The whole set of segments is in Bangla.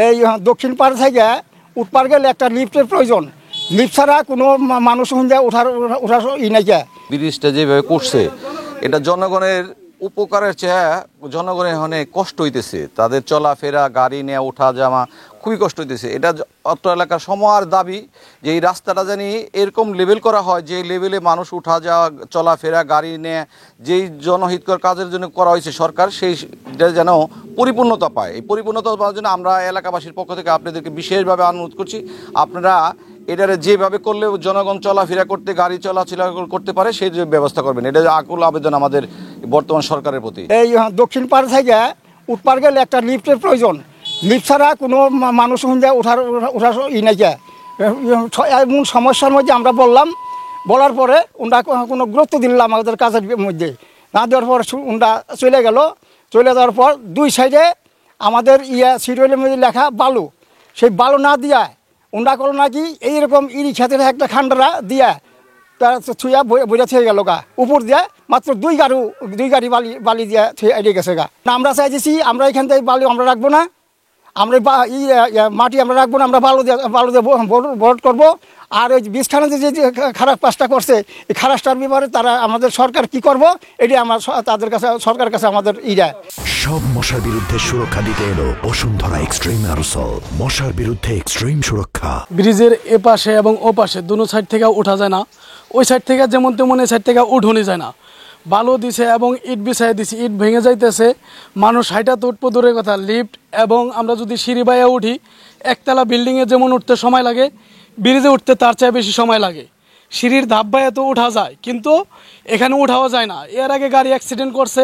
এই দক্ষিণ পাড় থেকে উৎপার গেলে একটা লিফটের প্রয়োজন। লিফট ছাড়া কোনো মানুষ ওঠার নাই। ব্রিজটা যেভাবে করছে এটা জনগণের উপকারের চেয়ে জনগণের অনেক কষ্ট হইতেছে, তাদের চলাফেরা গাড়ি নিয়ে ওঠা যাওয়া খুবই কষ্ট হইতেছে। এটা অত্র এলাকার সবার দাবি যে এই রাস্তাটা জানি এরকম লেভেল করা হয় যে লেভেলে মানুষ উঠা যাওয়া চলাফেরা গাড়ি নিয়ে যেই জনহিতকর কাজের জন্য করা হয়েছে সরকার, সেইটা যেন পরিপূর্ণতা পায়। এই পরিপূর্ণতা পাওয়ার জন্য আমরা এলাকাবাসীর পক্ষ থেকে আপনাদেরকে বিশেষভাবে অনুরোধ করছি, আপনারা এটারে যেভাবে করলে জনগণ চলাফেরা করতে গাড়ি চলাচল করতে পারে সেই ব্যবস্থা করবেন। এটা আকুল আবেদন আমাদের বর্তমান সরকারের প্রতি। এই দক্ষিণ পাড় থেকে উৎপার গেলে একটা লিফটের প্রয়োজন। লিফট ছাড়া কোনো মানুষ ওঠার নাই। এমন সমস্যার মধ্যে আমরা বলার পরে ওনারা কোনো গুরুত্ব দিল আমাদের কাজের মধ্যে না দেওয়ার পর ওনারা চলে যাওয়ার পর দুই সাইডে আমাদের সিরিয়ালের মধ্যে লেখা বালু, সেই বালু না দিয়া ওনারা করলো নাকি এইরকম ইরি খেতের একটা খান্ডারা দিয়া তারা ছুঁয়া বইয়া থেকে গেল গা উপর দিয়ে মাত্র দুই গাড়ি বালি দিয়ে এড়িয়ে গেছে গা। আমরা চাইছি আমরা এখান থেকে বালি আমরা রাখবো না, আমরা মাটি আমরা রাখবো না, আমরা বালু দিয়ে ভোট করবো। আর ওই বীজখানা যে খারাপ কাজটা করছে এই খারাপটার ব্যাপারে তারা আমাদের সরকার কি করব এটি আমার তাদের কাছে সরকারের কাছে আমাদের সব মশার বিরুদ্ধে সুরক্ষা দিতে এলো বসুন্ধরা এক্সট্রিম অ্যারোসল, মশার বিরুদ্ধে এক্সট্রিম সুরক্ষা। ব্রিজের এপাশে এবং ওপাশে দুনো সাইড থেকে ওঠা যায় না, ওই সাইড থেকে যেমন তেমন এই সাইড থেকে উঠোনি যায় না। বালু দিছে এবং ইট বিছাই দিছে, ইট ভেঙে যাইতেছে, মানুষ হাইটা তো উঠবো দূরের কথা, লিফট এবং আমরা যদি সিঁড়ি বাইয়া উঠি একতলা বিল্ডিংয়ে যেমন উঠতে সময় লাগে ব্রিজে উঠতে তার চেয়ে বেশি সময় লাগে। সিঁড়ির ধাপ বাইয়া তো ওঠা যায় কিন্তু এখানে উঠাও যায় না। এর আগে গাড়ি অ্যাক্সিডেন্ট করছে,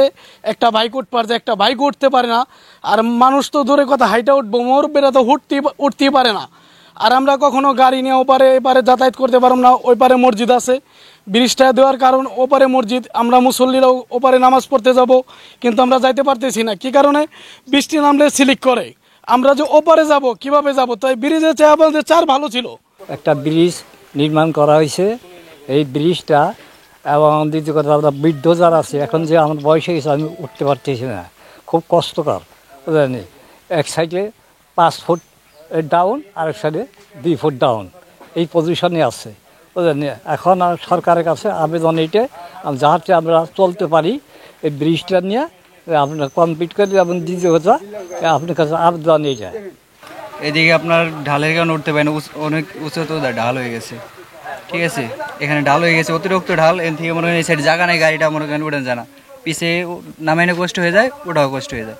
একটা বাইক উঠতে পারছে, একটা বাইক উঠতে পারে না। আর মানুষ তো দূরের কথা হাইটা উঠবো, মুরব্বীরা তো উঠতেই পারে না। আর আমরা কখনো গাড়ি নিয়ে এপারে যাতায়াত করতে পারব না। ওই পারে মসজিদ আছে, ব্রিজটা দেওয়ার কারণ ওপারে মসজিদ, আমরা মুসল্লিরাও ওপারে নামাজ পড়তে যাব কিন্তু আমরা যাইতে পারতেছি না। কি কারণে? বৃষ্টি নামলে স্লিপ করে। আমরা যে ওপারে যাব কিভাবে যাব? তাই ব্রিজের চেয়ে আমাদের চার ভালো ছিল। একটা ব্রিজ নির্মাণ করা হয়েছে, এই ব্রিজটা এবং দ্বিতীয় কথা আমরা বৃদ্ধ যারা আছে এখন যে আমার বয়স হয়ে গেছে আমি উঠতে পারতেছি না, খুব কষ্টকর বুঝলেন। এক সাইডে 5 ফুট ডাউন আর এক সাইডে 2 ফুট ডাউন, এই পজিশনে আছে বুঝলেন। এখন সরকারের কাছে আবেদন এইটা যাতে আমরা চলতে পারি এই ব্রিজটা নিয়ে আপনার কমপ্লিট করে এবং দ্বিতীয় কথা আপনার কাছে আবেদন এইটা। এদিকে আপনার ঢালের কারণে উঠতে পারে না, অনেক উঁচু ঢাল হয়ে গেছে, ঠিক আছে। এখানে ঢাল হয়ে গেছে, অতিরিক্ত ঢাল, এর থেকে মনে করেন এই সাইড জায়গা নেই, গাড়িটা মনে করেন উঠে যায় না, পিছিয়ে নামাইনে কষ্ট হয়ে যায়, ওটাও কষ্ট হয়ে যায়।